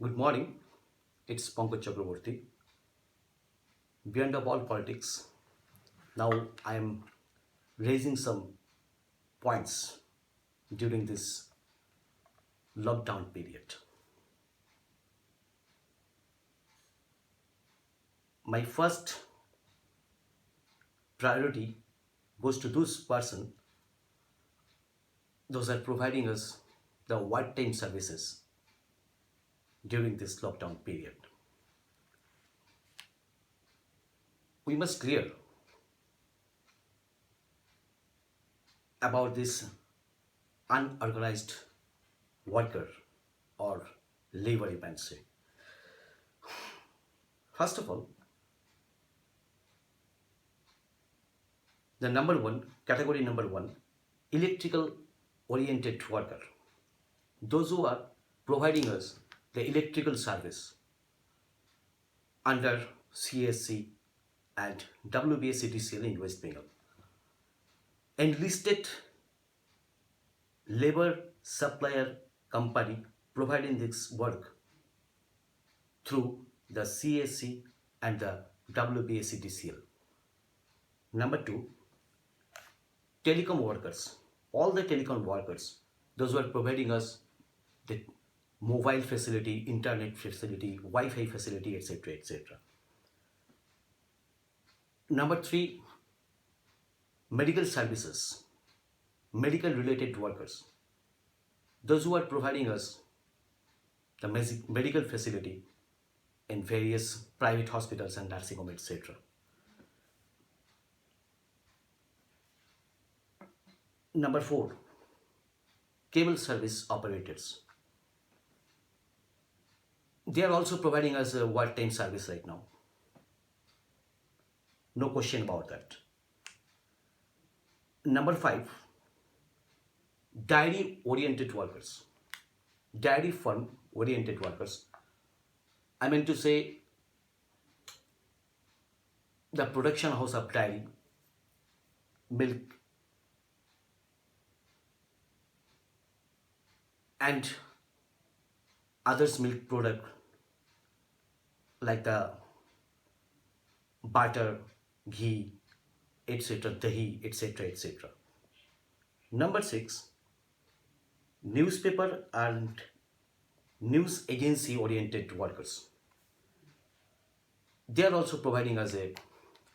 Good morning. It's Pankaj Chakraborty. Beyond of all politics, now I am raising some points during this lockdown period. My first priority goes to those are providing us the wartime services during this lockdown period. We must clear about this unorganized worker or labor, you can say. First of all, the number one, category number one, electrical oriented worker. Those who are providing us the electrical service under CSC and WBSCTCL in West Bengal. Enlisted labor supplier company providing this work through the CSC and the WBSCTCL. Number two, telecom workers. All the telecom workers, those who are providing us the mobile facility, internet facility, Wi-Fi facility, etc., etc. Number three, medical services, medical related workers, those who are providing us the medical facility in various private hospitals and nursing homes, etc. Number four, cable service operators. They are also providing us a wartime service right now. No question about that. Number five, dairy oriented workers, dairy farm oriented workers. I mean to say the production house of dairy, milk, and others milk product like the butter, ghee, etc., dahi, etc., etc. Number six, newspaper and news agency oriented workers. They are also providing us a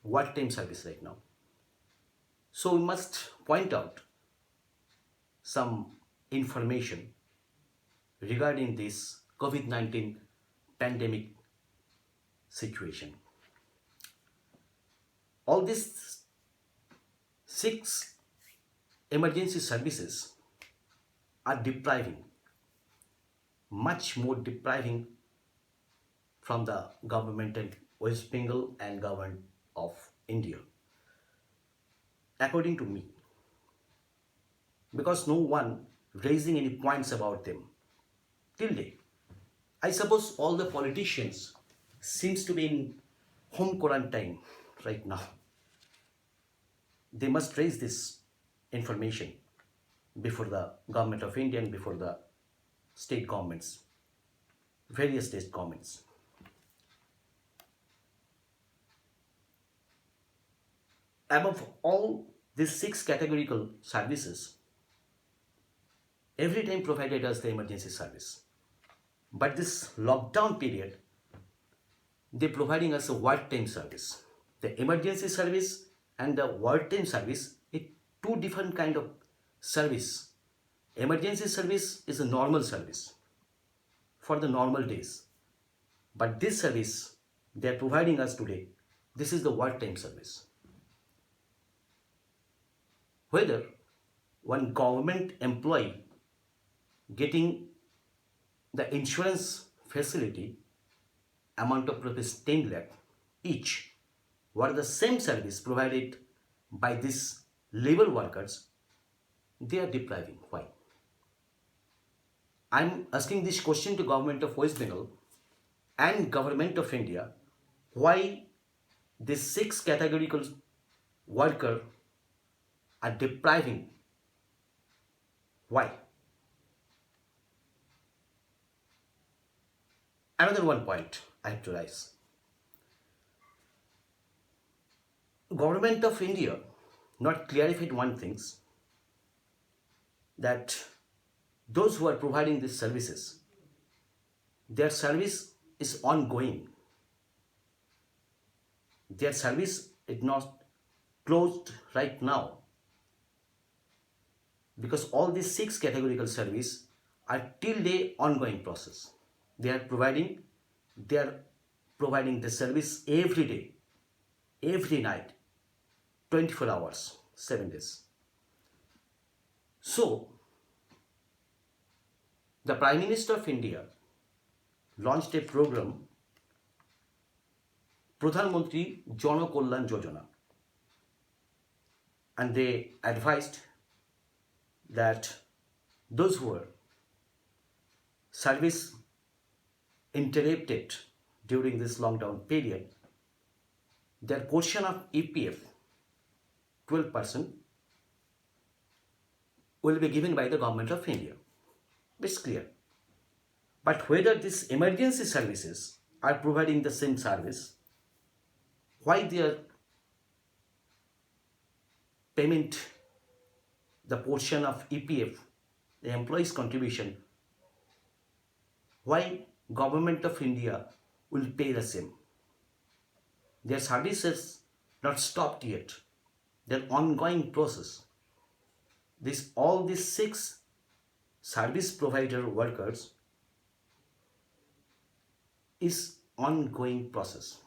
wartime service right now. So we must point out some information regarding this COVID-19 pandemic situation. All these six emergency services are much more depriving from the government of West Bengal and government of India, according to me, because no one raising any points about them till date. I suppose all the politicians seems to be in home quarantine right now. They must raise this information before the government of India and before the state governments, various state governments. Above all these six categorical services, every time provided us the emergency service. But this lockdown period, they're providing us a wartime service. The emergency service and the wartime service is two different kind of service. Emergency service is a normal service for the normal days. But this service they are providing us today, this is the wartime service. Whether one government employee getting the insurance facility amount of rupees 10 lakh each were the same service provided by these labor workers, they are depriving. Why? I'm asking this question to government of West Bengal and government of India, why these six categorical worker are depriving. Why? Another one point I have to raise. Government of India not clarified one things, that those who are providing these services, their service is ongoing. Their service is not closed right now, because all these six categorical service are till the ongoing process. They are providing the service every day, every night, 24 hours, 7 days. So, the Prime Minister of India launched a program, Pradhan Mantri Jana Kalyan Yojana, and they advised that those who are service interrupted during this lockdown period, their portion of EPF 12% will be given by the government of India. It's clear. But whether these emergency services are providing the same service, why their payment, the portion of EPF, the employees' contribution, why government of India will pay the same? Their services not stopped yet. Their ongoing process. All these six service provider workers is ongoing process.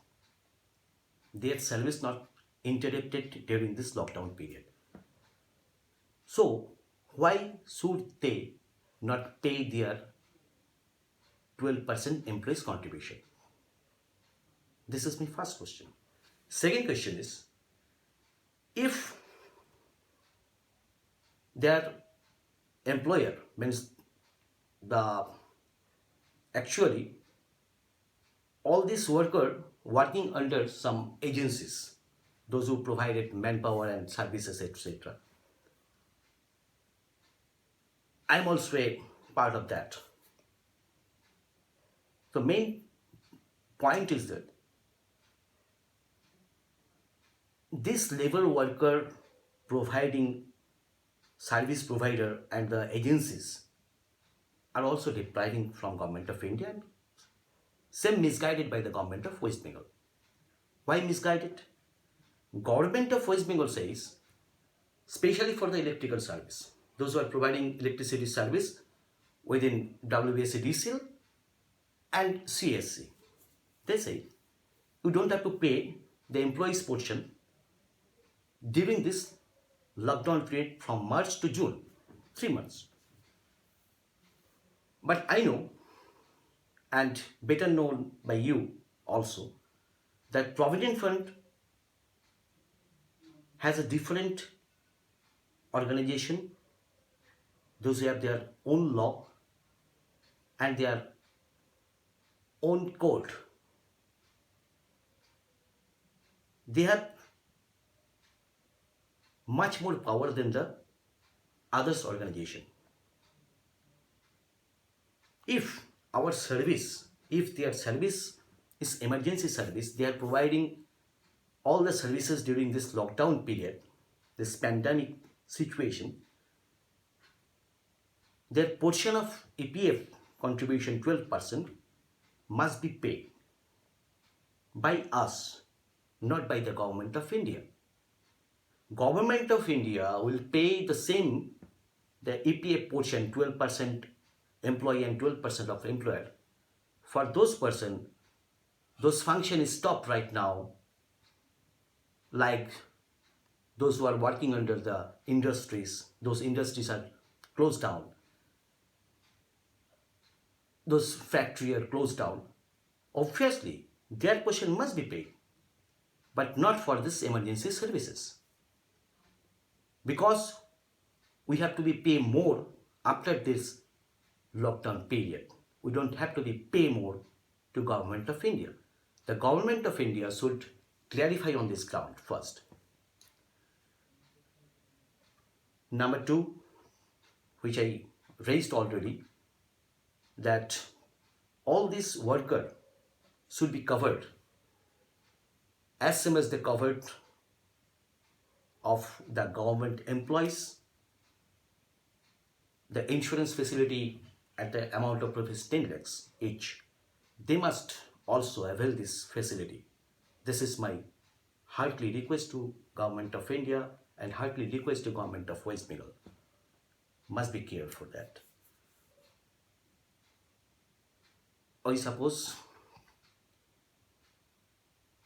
Their service not interrupted during this lockdown period. So why should they not pay their 12% employees contribution? This is my first question. Second question is, if their employer means actually all these workers working under some agencies, those who provided manpower and services, etc. I'm also a part of that. The main point is that this labor worker providing service provider and the agencies are also depriving from Government of India, and same misguided by the Government of West Bengal. Why misguided? Government of West Bengal says, especially for the electrical service, those who are providing electricity service within WBSEDCL and CSC, they say you don't have to pay the employees' portion during this lockdown period from March to June, 3 months. But I know, and better known by you also, that Provident Fund has a different organization, those who have their own law and their own code. They have much more power than the others organization. If our service, if their service is emergency service, they are providing all the services during this lockdown period, this pandemic situation, their portion of EPF contribution 12% must be paid by us, not by the Government of India. Government of India will pay the same, the EPF portion 12% employee and 12% of employer. For those person, those function is stopped right now, like those who are working under the industries, those industries are closed down. Those factories are closed down. Obviously, their portion must be paid, but not for this emergency services. Because we have to be pay more after this lockdown period. We don't have to be pay more to Government of India. The Government of India should clarify on this ground first. Number two, which I raised already, that all these workers should be covered as same as the covered of the government employees, the insurance facility at the amount of rupees 10 lakhs each. They must also avail this facility. This is my heartily request to Government of India and heartily request to Government of West Bengal. Must be careful for that. I suppose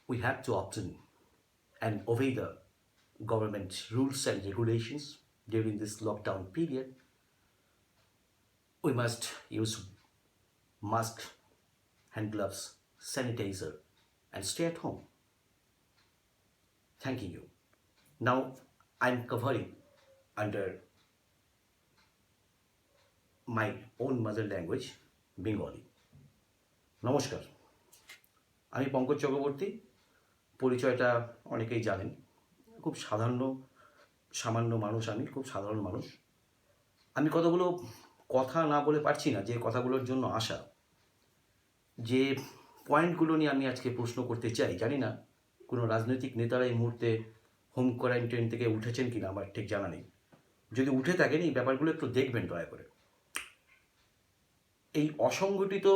we have to opt in and obey the government rules and regulations during this lockdown period. We must use mask, hand gloves, sanitizer, and stay at home. Thank you. Now I'm covering under my own mother language, Bengali. নমস্কার, আমি পঙ্কজ চক্রবর্তী। পরিচয়টা অনেকেই জানেন। খুব সামান্য মানুষ, আমি খুব সাধারণ মানুষ। আমি কতগুলো কথা না বলে পারছি না, যে কথাগুলোর জন্য আসা, যে পয়েন্টগুলো নিয়ে আমি আজকে প্রশ্ন করতে চাই। জানি না কোনো রাজনৈতিক নেতারা এই মুহূর্তে হোম কোয়ারেন্টাইন থেকে উঠেছেন কিনা, আমার ঠিক জানা নেই। যদি উঠে থাকেন এই ব্যাপারগুলো একটু দেখবেন দয়া করে। এই অসংগঠিত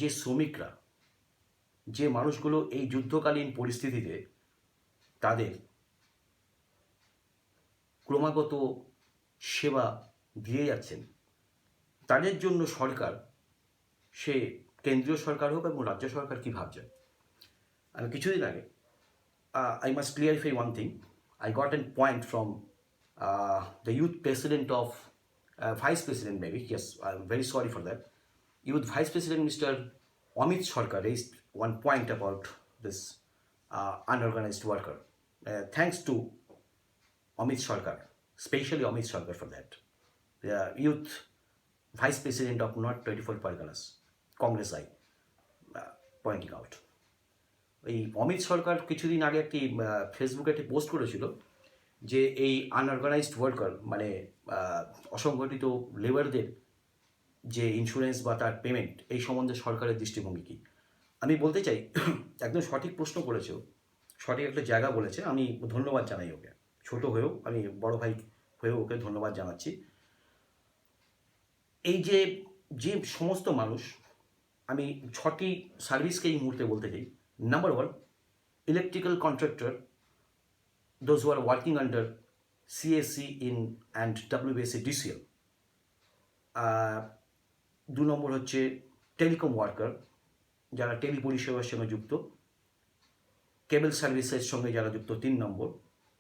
যে শ্রমিকরা, যে মানুষগুলো এই যুদ্ধকালীন পরিস্থিতিতে তাদের ক্রমাগত সেবা দিয়ে যাচ্ছেন, তাদের জন্য সরকার, সে কেন্দ্রীয় সরকার হোক এবং রাজ্য সরকার কী ভাবছেন। আমি কিছুদিন আগে I must clarify one thing. I got a point from the youth president of vice president, maybe, yes, I'm very sorry for that. Youth vice president Mr. Amit Sarkar raised one point about this unorganized worker. Thanks to Amit Sarkar, especially Amit Sarkar for that. The youth vice president of North 24 Parganas, Congress I, pointing out. এই অমিত সরকার কিছুদিন আগে একটি ফেসবুকে একটি post করেছিল যে এই unorganised worker, মানে অসংগঠিত লেবারদের যে ইন্স্যুরেন্স বা তার পেমেন্ট, এই সম্বন্ধে সরকারের দৃষ্টিভঙ্গি কী। আমি বলতে চাই, একদম সঠিক প্রশ্ন করেছে, সঠিক একটা জায়গা বলেছে। আমি ধন্যবাদ জানাই ওকে, ছোট হয়েও, আমি বড় ভাই হয়েও ওকে ধন্যবাদ জানাচ্ছি। এই যে সমস্ত মানুষ, আমি 6টি সার্ভিসকে এই মুহূর্তে বলতে চাই। Number 1, electrical contractor, those who are working under CSC in and WBSC DCL. 2 নম্বর হচ্ছে টেলিকম ওয়ার্কার, যারা টেলি পরিষেবার সঙ্গে যুক্ত, কেবল সার্ভিসের সঙ্গে যারা যুক্ত 3 নম্বর,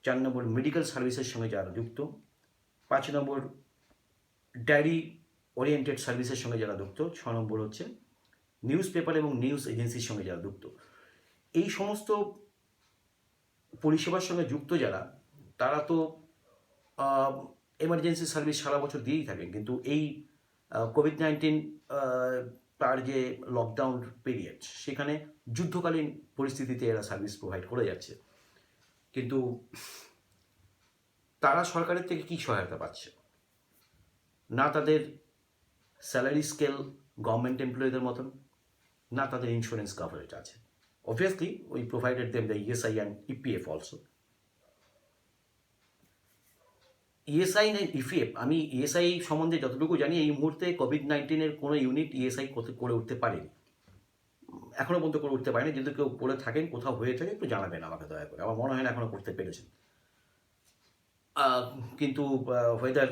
4 নম্বর মেডিকেল সার্ভিসের সঙ্গে যারা যুক্ত, 5 নম্বর ডায়েরি ওরিয়েন্টেড সার্ভিসের সঙ্গে যারা যুক্ত, 6 নম্বর হচ্ছে নিউজ পেপার এবং নিউজ এজেন্সির সঙ্গে যারা যুক্ত। এই সমস্ত পরিষেবার সঙ্গে যুক্ত যারা, তারা তো এমার্জেন্সি সার্ভিস সারা বছর দিয়েই থাকেন, কিন্তু এই কোভিড-19 তার যে লকডাউন পিরিয়ড, সেখানে যুদ্ধকালীন পরিস্থিতিতে এরা সার্ভিস প্রোভাইড করে যাচ্ছে। কিন্তু তারা সরকারের থেকে কী সহায়তা পাচ্ছে? না তাদের স্যালারি স্কেল গভর্নমেন্ট এমপ্লয়ীদের মতন, না তাদের ইন্স্যুরেন্স কভারেজ আছে। Obviously, we provided them the ESI and EPF also. ESI and EPF, আমি ESI সম্বন্ধে যতটুকু জানি, এই মুহূর্তে কোভিড-19-এর কোনো ইউনিট ESI করে উঠতে পারেনি, এখনও পর্যন্ত করে উঠতে পারেনি। যদি কেউ করে থাকেন, কোথাও হয়ে থাকে, একটু জানাবেন আমাকে দয়া করে। আমার মনে হয় না এখনও করতে পেরেছেন। কিন্তু whether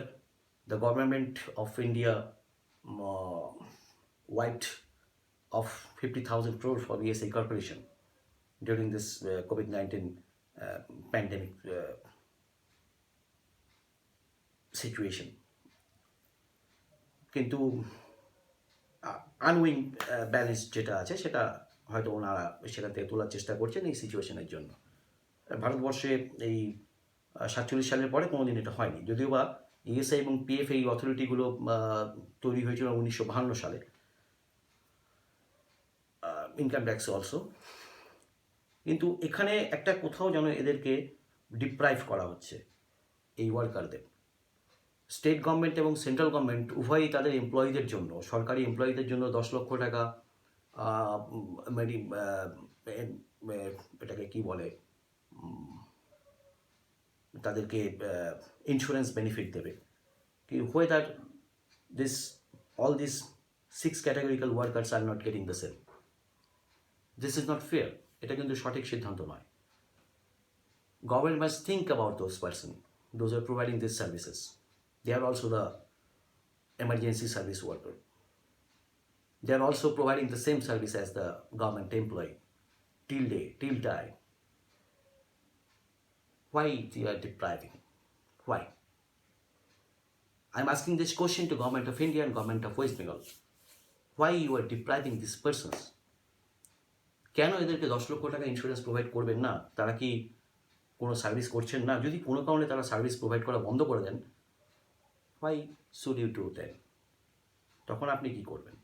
the government of India wiped of 50,000 crore for ESI corporation during this COVID-19 pandemic situation. কিন্তু আনউইং ব্যালেন্স যেটা আছে, সেটা হয়তো ওনারা সেখান থেকে তোলার চেষ্টা করছেন এই সিচুয়েশনের জন্য। ভারতবর্ষে এই 47 সালের পরে কোনোদিন এটা হয়নি, যদিও বা ইএসআই এবং পিএফ এই অথরিটিগুলো তৈরি হয়েছিল 1952 সালে, ইনকাম ট্যাক্স অলসো। কিন্তু এখানে একটা কোথাও যেন এদেরকে ডিপ্রাইভ করা হচ্ছে, এই ওয়ার্কারদের। স্টেট গভর্নমেন্ট এবং সেন্ট্রাল গভর্নমেন্ট উভয়ই তাদের এমপ্লয়ীদের জন্য, সরকারি এমপ্লয়ীদের জন্য 10 লক্ষ টাকা মানে এটাকে কি বলে, তাদেরকে ইন্স্যুরেন্স বেনিফিট দেবে। কি whether this all these 6 categorical workers are not getting the same. This is not fair. এটা কিন্তু সঠিক সিদ্ধান্ত নয়। Government must think about those persons, those who are providing these services. They are also the emergency service worker. They are also providing the same service as the government employee till day, till die. Why they are depriving? Why? I'm asking this question to Government of India and Government of West Bengal. Why you are depriving these persons? কেন এদেরকে 10 লক্ষ টাকা insurance provide করবেন না? তারা কি কোনো service করছেন না? যদি কোনো কারণে তারা সার্ভিস প্রোভাইড করা বন্ধ করে দেন, why should you do that? তখন আপনি কি করবেন?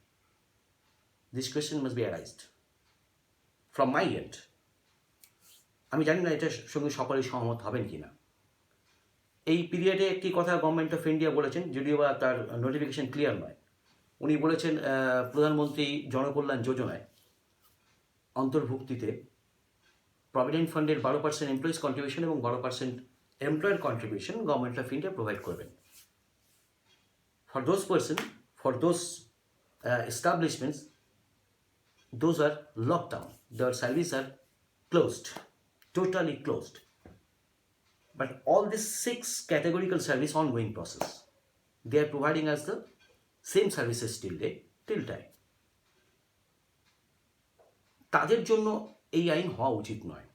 This question must be arised from my end. আমি জানি না এটার সঙ্গে সকলেই সহমত হবেন কি না। এই পিরিয়ডে একটি কথা গভর্নমেন্ট অফ ইন্ডিয়া বলেছেন, যদিও বা তার নোটিফিকেশন ক্লিয়ার নয়। উনি বলেছেন প্রধানমন্ত্রী জনকল্যাণ যোজনায় অন্তর্ভুক্তিতে প্রভিডেন্ট ফান্ডের 12% এমপ্লয়িজ কন্ট্রিবিউশন এবং 12% employer contribution government of India provide করবেন। For those person, for those establishments, those are lockdown, their service are closed, totally closed. But all these 6 categorical service ongoing process. They are providing us the same services till day, till time. তাদের জন্য এই আইন হওয়া উচিত নয়,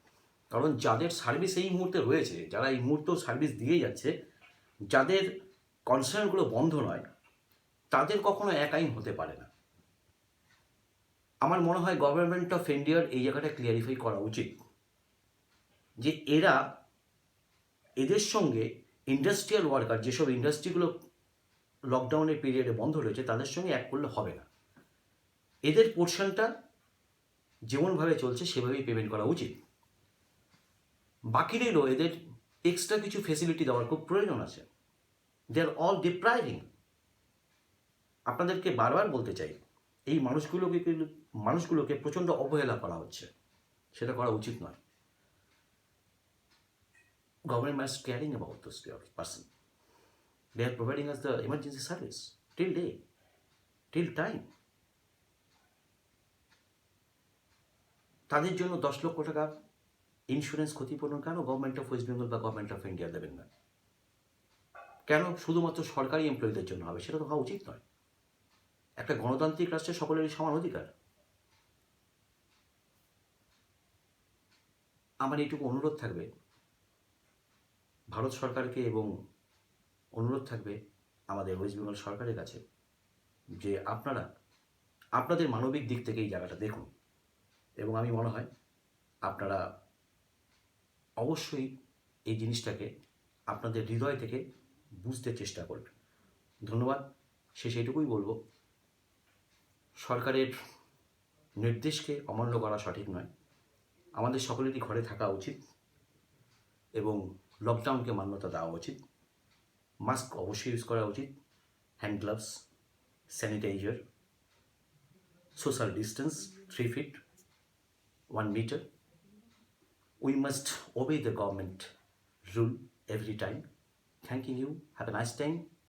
কারণ যাদের service এই মুহূর্তে রয়েছে, যারা এই মুহূর্তেও সার্ভিস দিয়ে যাচ্ছে, যাদের কনসার্নগুলো বন্ধ নয়, তাদের কখনো এক আইন হতে পারে না। আমার মনে হয় গভর্নমেন্ট অফ ইন্ডিয়ার এই জায়গাটা ক্লিয়ারিফাই করা উচিত যে এদের সঙ্গে ইন্ডাস্ট্রিয়াল ওয়ার্কার, যেসব ইন্ডাস্ট্রিগুলো লকডাউনের পিরিয়ডে বন্ধ রয়েছে, তাদের সঙ্গে এক করলে হবে না। এদের পোর্শনটা যেমনভাবে চলছে সেভাবেই পেমেন্ট করা উচিত। বাকিদেরও এদের এক্সট্রা কিছু ফেসিলিটি দেওয়ার খুব প্রয়োজন আছে। দে আর অল ডিপ্রাইভিং। আপনাদেরকে বারবার বলতে চাই, এই মানুষগুলোকে প্রচণ্ড অবহেলা করা হচ্ছে, সেটা করা উচিত নয়। Government must caring about those person. They are providing us the emergency service till day, till time. তাদের জন্য 10 লক্ষ টাকা ইন্স্যুরেন্স ক্ষতিপূরণ কেন গভর্নমেন্ট অফ ওয়েস্ট বেঙ্গল বা গভর্নমেন্ট অফ ইন্ডিয়া দেবেন না? কেন শুধুমাত্র সরকারি এমপ্লয়ীদের জন্য হবে? সেটা তো হওয়া উচিত নয়। একটা গণতান্ত্রিক রাষ্ট্রে সকলেরই সমান অধিকার। আমার এইটুকু অনুরোধ থাকবে ভারত সরকারকে, এবং অনুরোধ থাকবে আমাদের ওয়েস্ট বেঙ্গল সরকারের কাছে যে আপনারা আপনাদের মানবিক দিক থেকে এই জায়গাটা দেখুন, এবং আমি মনে হয় আপনারা অবশ্যই এই জিনিসটাকে আপনাদের হৃদয় থেকে বুঝতে চেষ্টা করবেন। ধন্যবাদ। শেষে এটুকুই বলবো, সরকারের নির্দেশকে অমান্য করা সঠিক নয়। আমাদের সকলেরই ঘরে থাকা উচিত এবং লকডাউনকে মান্যতা দেওয়া উচিত। মাস্ক অবশ্যই ইউজ করা উচিত, hand gloves, sanitiser, social distance 3 feet, 1 meter. We must obey the government rule every time. Thanking you. Have a nice time.